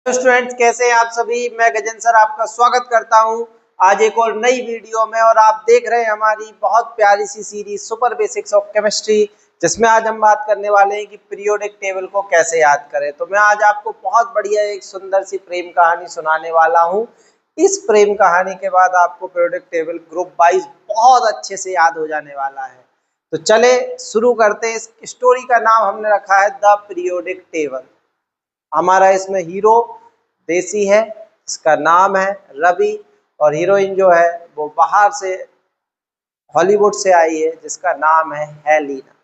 Students, कैसे हैं आप सभी। मैं गजेंद्र सर आपका स्वागत करता हूं आज एक और नई वीडियो में। और आप देख रहे हैं हमारी बहुत प्यारी सी series super basics of chemistry, जिसमें आज हम बात करने वाले हैं कि पीरियोडिक टेबल को कैसे याद करें। तो मैं आज आपको बहुत बढ़िया एक सुंदर सी प्रेम कहानी सुनाने वाला हूं। इस प्रेम कहानी के बाद आपको पीरियोडिक टेबल ग्रुप वाइज बहुत अच्छे से याद हो जाने वाला है। तो चले शुरू करते हैं। इस स्टोरी का नाम हमने रखा है द पीरियोडिक टेबल। हमारा इसमें हीरो देसी है, इसका नाम है रवि, और हीरोइन जो है वो बाहर से हॉलीवुड से आई है, जिसका नाम है हेलिना।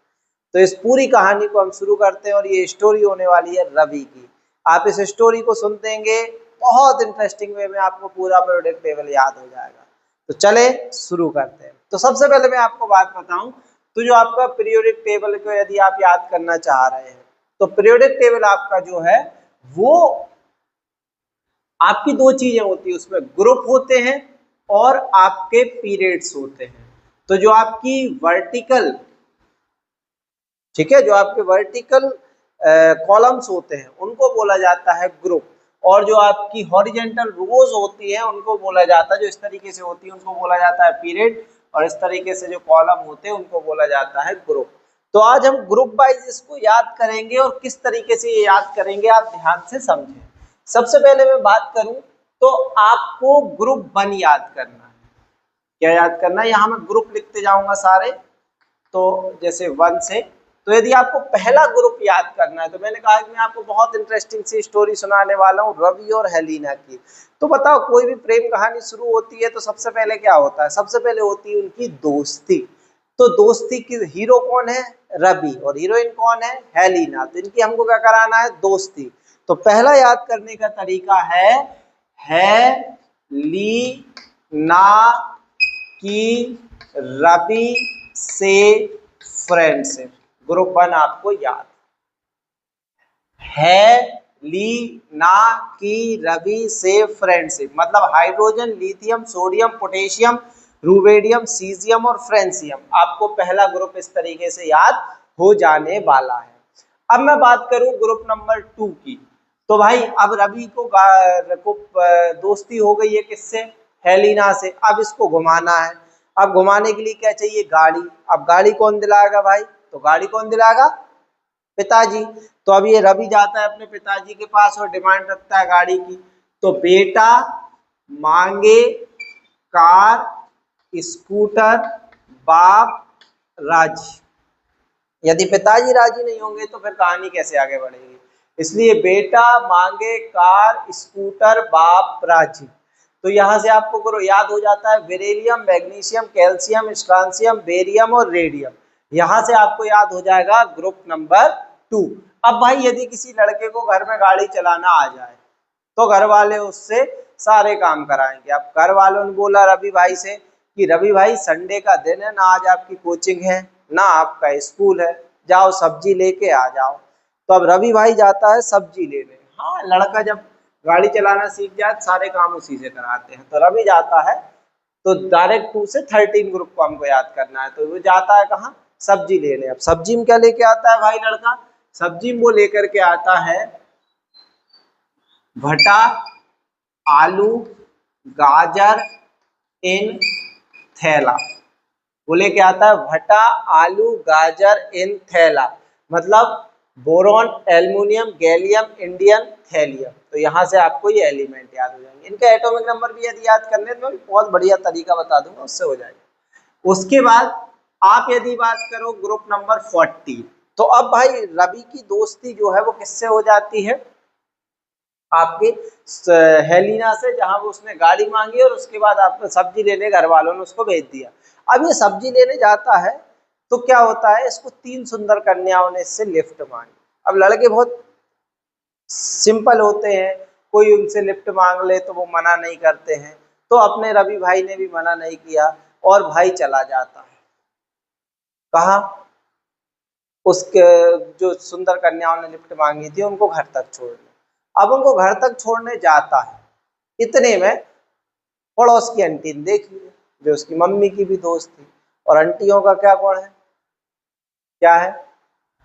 तो इस पूरी कहानी को हम शुरू करते हैं और ये स्टोरी होने वाली है रवि की। आप इस स्टोरी को सुन देंगे, बहुत इंटरेस्टिंग वे में आपको पूरा पीरियोडिक टेबल याद हो जाएगा। तो चले शुरू करते हैं। तो सबसे पहले मैं आपको बात बताऊं, तो जो आपका पीरियोडिक टेबल को यदि आप याद करना चाह रहे हैं, तो पीरियोडिक टेबल आपका जो है वो आपकी दो चीजें होती है, उसमें ग्रुप होते हैं और आपके पीरियड्स होते हैं। तो जो आपकी वर्टिकल, ठीक है, जो आपके वर्टिकल कॉलम्स होते हैं उनको बोला जाता है ग्रुप, और जो आपकी हॉरिजेंटल रोज होती है उनको बोला जाता है, जो इस तरीके से होती है उनको बोला जाता है पीरियड, और इस तरीके से जो कॉलम होते हैं उनको बोला जाता है ग्रुप। तो आज हम ग्रुप वाइज इसको याद करेंगे, और किस तरीके से ये याद करेंगे आप ध्यान से समझें। सबसे पहले मैं बात करूं तो आपको ग्रुप 1 याद करना है। क्या याद करना है? यहाँ मैं ग्रुप लिखते जाऊंगा सारे, तो जैसे 1 से। तो यदि आपको पहला ग्रुप याद करना है, तो मैंने कहा कि मैं आपको बहुत इंटरेस्टिंग सी स्टोरी सुनाने वाला हूँ रवि और हेलिना की। तो बताओ, कोई भी प्रेम कहानी शुरू होती है तो सबसे पहले क्या होता है? सबसे पहले होती है उनकी दोस्ती। तो दोस्ती की हीरो कौन है? रवि, और हीरोइन कौन है? हेलिना। तो इनकी हमको क्या कराना है? दोस्ती। तो पहला याद करने का तरीका है लीना की रवि से फ्रेंडशिप। ग्रुप 1 आपको याद है लीना की रवि से फ्रेंडशिप, मतलब hydrogen, lithium, sodium, potassium, rubidium, caesium और फ्रेंसियम। आपको पहला ग्रुप इस तरीके से याद हो जाने वाला है। अब मैं बात करूं ग्रुप नंबर 2 की, तो भाई अब रवि को दोस्ती हो गई है किससे? हेलिना से। अब इसको घुमाना है। अब घुमाने के लिए क्या चाहिए? गाड़ी। अब गाड़ी कौन दिलाएगा भाई? तो गाड़ी कौन दिलाएगा? पिताजी। तो अब ये रवि जाता है अपने पिताजी के पास और डिमांड रखता है गाड़ी की। तो बेटा मांगे कार, स्कूटर, बाप राजी। यदि पिताजी राजी नहीं होंगे तो फिर कहानी कैसे आगे बढ़ेगी? इसलिए बेटा मांगे कार, स्कूटर, बाप राजी। तो यहाँ से आपको याद हो जाता है beryllium, magnesium, calcium, strontium, barium और रेडियम। यहाँ से आपको याद हो जाएगा ग्रुप नंबर 2। अब भाई यदि किसी लड़के को घर में गाड़ी चलाना आ जाए तो घर वाले उससे सारे काम कराएंगे। अब घर वालों ने बोला रवि भाई से कि रवि भाई संडे का दिन है ना, आज आपकी कोचिंग है ना आपका स्कूल है, जाओ सब्जी लेके आ जाओ। तो अब रवि भाई जाता है सब्जी लेने। हाँ, लड़का जब गाड़ी चलाना सीख जाए सारे काम उसी से कराते हैं। तो रवि जाता है, तो डायरेक्ट 2 से 13 ग्रुप को हमको याद करना है। तो वो जाता है कहाँ? सब्जी लेने। अब सब्जी में क्या लेके आता है भाई लड़का? सब्जी में वो लेकर के आता है भटा, आलू, गाजर इन थैला। वो लेके आता है भटा, आलू, गाजर इन थैला, मतलब boron, aluminium, gallium, indium, thallium. तो यहाँ से आपको ये एलिमेंट याद हो जाएंगे। इनके एटॉमिक नंबर भी यदि याद करने तो बहुत बढ़िया तरीका बता दूंगा, उससे हो जाएगा। उसके बाद आप यदि बात करो ग्रुप नंबर 40, तो अब भाई रवि की दोस्ती जो है वो किससे हो जाती है? आपके हेलिना से, जहां वो उसने गाड़ी मांगी और उसके बाद आपको सब्जी लेने घर वालों ने उसको भेज दिया। अब ये सब्जी लेने जाता है तो क्या होता है? इसको 3 सुंदर कन्याओं ने इससे लिफ्ट मांगी। अब लड़के बहुत सिंपल होते हैं, कोई उनसे लिफ्ट मांग ले तो वो मना नहीं करते हैं। तो अपने रवि भाई ने भी मना नहीं किया और भाई चला जाता है। कहाँ? उसके जो सुंदर कन्याओं ने लिफ्ट मांगी थी उनको घर तक छोड़ने। अब उनको घर तक छोड़ने जाता है, इतने में पड़ोस की आंटी ने देख लिया, जो उसकी मम्मी की भी दोस्त थी। और आंटियों का क्या गुण है? क्या है?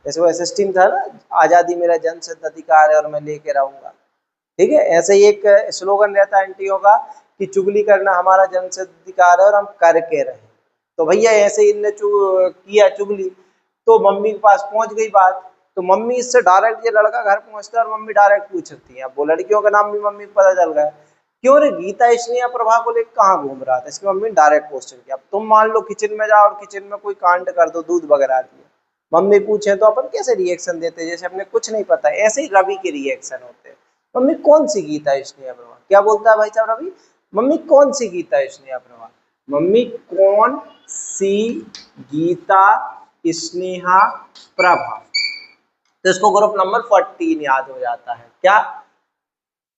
जैसे वो एसएसटी में था ना, आजादी मेरा जन्मसिद्ध अधिकार है और मैं लेके रहूंगा, ठीक है, ऐसे ही एक स्लोगन रहता है एनटीओ का कि चुगली करना हमारा जन्मसिद्ध अधिकार है और हम करके रहे। तो भैया ऐसे ही इनने किया चुगली, तो मम्मी के पास पहुंच गई बात, तो मम्मी इससे डायरेक्ट, ये लड़का घर पहुंचता है और मम्मी डायरेक्ट पूछती है। अब वो लड़कियों का नाम भी मम्मी को पता चल गया, क्यों रे गीता स्नेहा प्रभा को लेकर कहाँ घूम रहा था। इसकी मम्मी ने डायरेक्ट क्वेश्चन किया। अब तुम मान लो किचन में जाओ और किचन में कोई कांड कर दो, दूध वगैरह दिए, मम्मी पूछे तो अपन कैसे रिएक्शन देते हैं, जैसे अपने कुछ नहीं पता। ऐसे ही रवि के रिएक्शन होते हैं। मम्मी कौन सी गीता स्नेहा प्रभा, क्या बोलता है भाई साहब रवि, मम्मी कौन सी गीता स्नेहा प्रभा, मम्मी कौन सी गीता स्नेहा प्रभा। तो इसको ग्रुप नंबर 14 याद हो जाता है। क्या,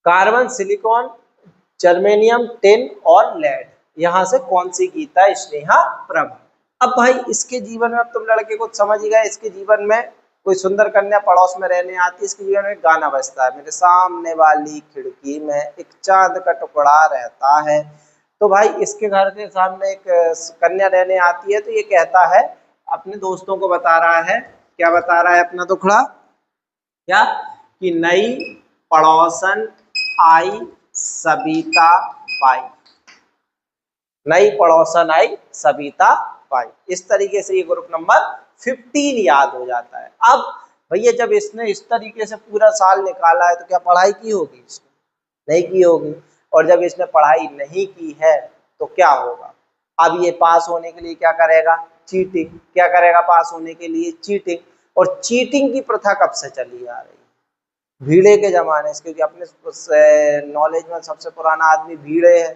कार्बन, सिलिकॉन, जर्मेनियम, टिन और लेड, यहां से कौन सी गीता स्नेहा प्रभा। अब भाई इसके जीवन में, अब तुम लड़के को समझ ही गए, इसके जीवन में कोई सुंदर कन्या पड़ोस में रहने आती है, इसके जीवन में एक गाना बजता है, मेरे सामने वाली खिड़की में एक चांद का टुकड़ा रहता है। तो भाई इसके घर के सामने एक कन्या रहने आती है, तो ये कहता है, अपने दोस्तों को बता रहा है, क्या बता रहा है अपना टुकड़ा, क्या, कि नई पड़ोसन आई सबिता बाई, नई पड़ोसन आई सबिता बाई। इस तरीके से ये ग्रुप नंबर 15 याद हो जाता है। अब भैया जब इसने इस तरीके से पूरा साल निकाला है, तो क्या पढ़ाई की होगी इसने, नहीं की होगी। और जब इसने पढ़ाई नहीं की है तो क्या होगा, अब ये पास होने के लिए क्या करेगा, चीटिंग। क्या करेगा पास होने के लिए, चीटिंग। और चीटिंग की प्रथा कब से चली आ रही है, भीड़े के जमाने से, क्योंकि अपने नॉलेज में सबसे पुराना आदमी भीड़े है,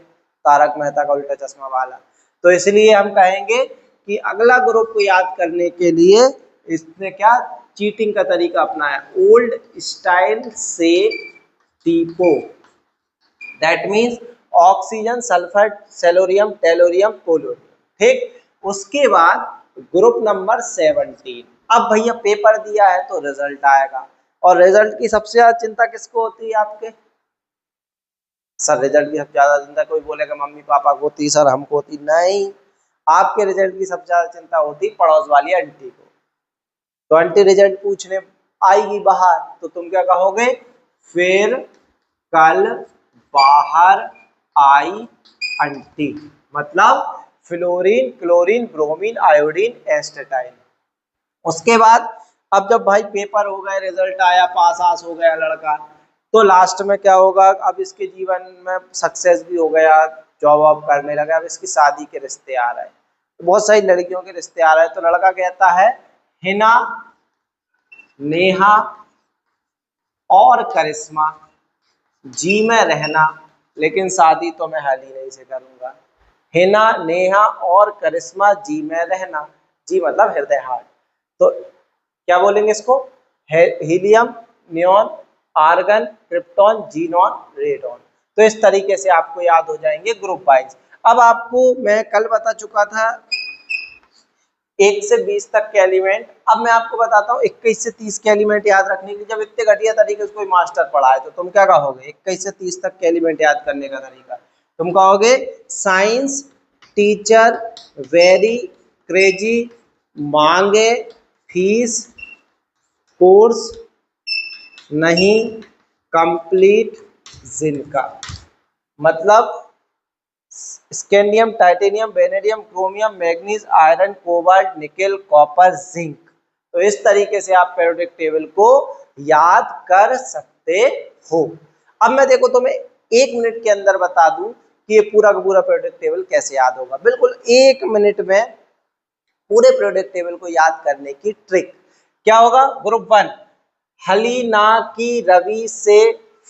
तारक मेहता का उल्टा चश्मा वाला। तो इसलिए हम कहेंगे कि अगला ग्रुप को याद करने के लिए इसने क्या, चीटिंग का तरीका अपनाया, ओल्ड स्टाइल से टीपो, that means oxygen, sulphur, selenium, tellurium, polonium. ठीक, उसके बाद ग्रुप नंबर 17। अब भैया पेपर दिया है तो रिजल्ट आएगा, और रिजल्ट की सबसे ज्यादा चिंता किसको होती है आपके, सर रिजल्ट की सबसे ज्यादा चिंता, कोई बोलेगा मम्मी पापा को होती, सर हमको होती, नहीं, आपके रिजल्ट की सबसे ज्यादा चिंता होती पड़ोस वाली आंटी को। तो आंटी रिजल्ट पूछने आएगी बाहर, तो तुम क्या कहोगे, फिर कल बाहर आई आंटी, मतलब fluorine, chlorine, bromine, iodine, astatine. उसके बाद अब जब भाई पेपर हो गए, रिजल्ट आया, पास आस हो गया लड़का, तो लास्ट में क्या होगा, अब इसके जीवन में सक्सेस भी हो गया, जॉब वॉब करने लगा, अब इसकी शादी के रिश्ते आ रहे हैं, तो बहुत सारी लड़कियों के रिश्ते आ रहे हैं। तो लड़का कहता है, हिना, नेहा और करिश्मा जी में रहना, लेकिन शादी तो मैं हाल ही नहीं से करूंगा। हिना, नेहा और करिश्मा जी में रहना, जी मतलब हृदय हार्ट। तो क्या बोलेंगे इसको, helium, neon, argon, krypton, xenon, radon. तो इस तरीके से आपको याद हो जाएंगे ग्रुप वाइज। अब आपको मैं कल बता चुका था 1 से 20 तक के एलिमेंट, अब मैं आपको बताता हूँ 21 से 30 के एलिमेंट याद रखने के लिए। जब इतने घटिया तरीके से कोई मास्टर पढ़ाए तो तुम क्या कहोगे, 21 से 30 तक के एलिमेंट याद करने का तरीका, तुम कहोगे साइंस टीचर वेरी क्रेजी, मांगे फीस, कोर्स नहीं कंप्लीट जिनका, मतलब scandium, titanium, vanadium, chromium, manganese, iron, cobalt, nickel, copper, zinc. तो इस तरीके से आप पीरियोडिक टेबल को याद कर सकते हो। अब मैं देखो तुम्हें 1 मिनट के अंदर बता दूं कि ये पूरा का पूरा पीरियोडिक टेबल कैसे याद होगा। बिल्कुल 1 मिनट में पूरे पीरियोडिक टेबल को याद करने की ट्रिक क्या होगा। ग्रुप 1, हलीना की रवि से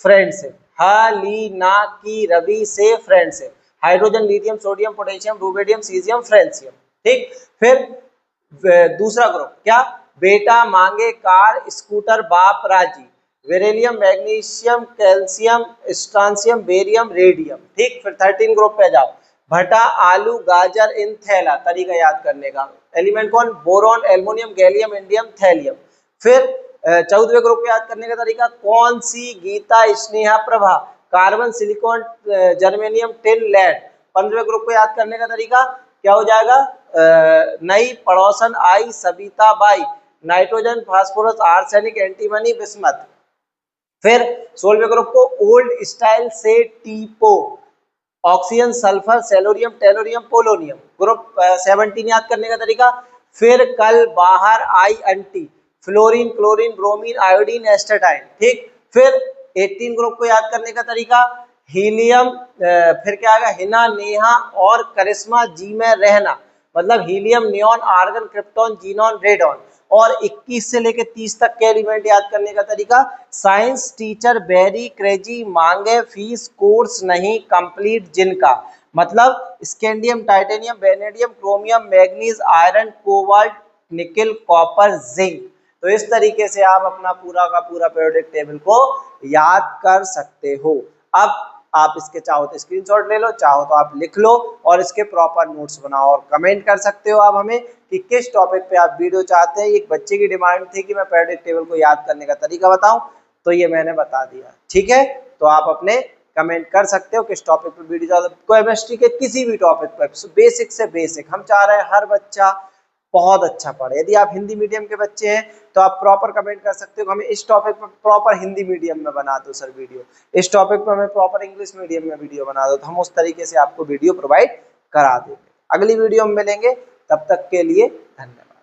फ्रेंडशिप, हलीना की रवि से friendship, hydrogen, lithium, sodium, potassium, rubidium, caesium, francium. ठीक, फिर दूसरा ग्रुप क्या, बेटा मांगे कार स्कूटर बाप राजी, beryllium, magnesium, calcium, strontium, barium, radium. ठीक, फिर 13 ग्रुप पे जाओ, भटा आलू गाजर इन थैला, तरीका याद करने का, एलिमेंट कौन, boron, aluminium, gallium, indium, thallium. फिर 14वें ग्रुप को याद करने का तरीका, कौन सी Geeta Sneha Prabha, carbon, silicon, germanium, tin, lead. 15वें ग्रुप को याद करने का तरीका क्या हो जाएगा, नई पड़ोसन आई सबिता बाई, nitrogen, phosphorus, arsenic, antimony, bismuth. फिर 16वें ग्रुप को ओल्ड स्टाइल से टीपो, oxygen, sulphur, selenium, tellurium, polonium. Group 17 याद करने का तरीका, फिर कल बाहर आई aunty, fluorine, chlorine, bromine, iodine, astatine. ठीक, फिर 18 ग्रुप को याद करने का तरीका, हीलियम, फिर क्या आएगा, हिना, नेहा और करिश्मा, जी में रहना, मतलब helium, neon, argon, krypton, xenon, radon. और 21 से लेकर 30 तक के एलिमेंट याद करने का तरीका, साइंस टीचर वेरी क्रेजी, मांगे फीस, कोर्स नहीं कंप्लीट जिनका, मतलब scandium, titanium, vanadium, chromium, manganese, iron, cobalt, निकल, कॉपर, जिंक। तो इस तरीके से आप अपना पूरा का पूरा पीरियोडिक टेबल को याद कर सकते हो। अब आप इसके चाहो तो स्क्रीनशॉट ले लो, चाहो तो आप लिख लो और इसके प्रॉपर नोट्स बनाओ और कमेंट कर सकते हो आप हमें कि किस टॉपिक पे आप वीडियो चाहते हैं। एक बच्चे की डिमांड थी कि मैं पीरियोडिक टेबल को याद करने का तरीका बताऊं, तो ये मैंने बता दिया। ठीक है, तो आप अपने कमेंट कर सकते हो किस टॉपिक पे वीडियो चाहते हो। केमिस्ट्री के किसी भी टॉपिक पर, बेसिक से बेसिक, हम चाह रहे हैं हर बच्चा बहुत अच्छा पढ़े। यदि आप हिंदी मीडियम के बच्चे हैं तो आप प्रॉपर कमेंट कर सकते हो, हमें इस टॉपिक पर प्रॉपर हिंदी मीडियम में बना दो सर वीडियो, इस टॉपिक पर हमें प्रॉपर इंग्लिश मीडियम में वीडियो बना दो, तो हम उस तरीके से आपको वीडियो प्रोवाइड करा देंगे। अगली वीडियो में मिलेंगे, तब तक के लिए धन्यवाद।